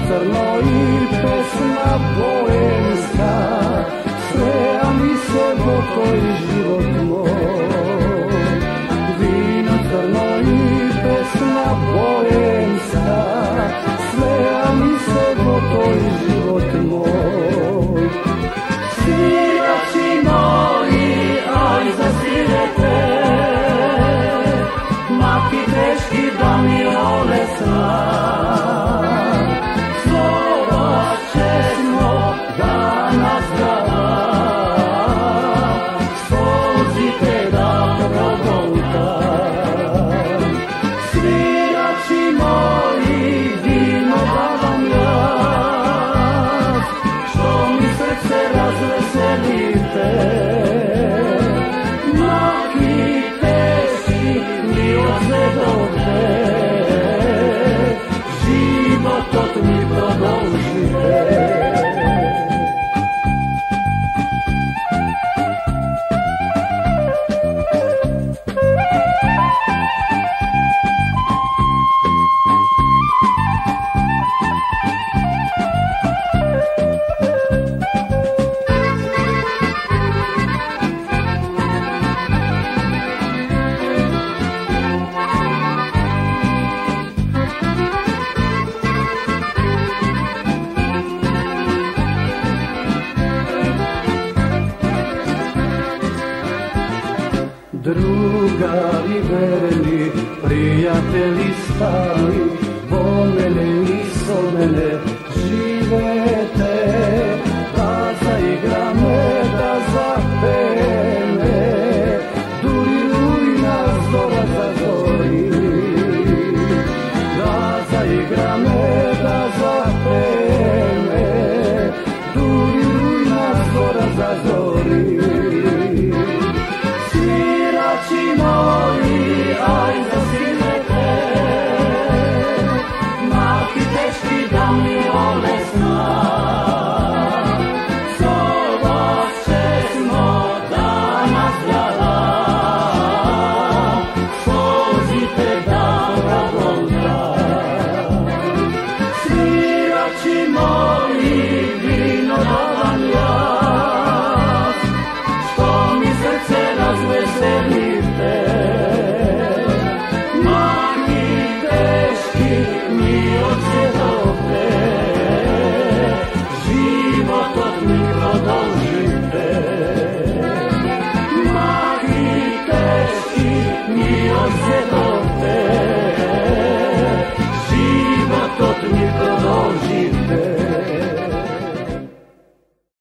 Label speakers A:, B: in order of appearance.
A: crno i pesma boemska, sleja mi se gotoj život moj. Vino crno i pesma boemska, sleja mi se gotoj život moj. Svirači moji, aj zasvirete, maki teški da mi ole sna. Drugari verni, prijatelji stari, vo mene i so mene živete, da zaigrame, da zapene, duri rujna zora zazori, da zaigrame, da zapene, duri rujna zora zazori. Moji, aj zasvirete, maki teški da mi ole sna. Soba česmo danas zdrava, slozite da progolta. Svirači moji, vino davam ja, što mi srce razveseli.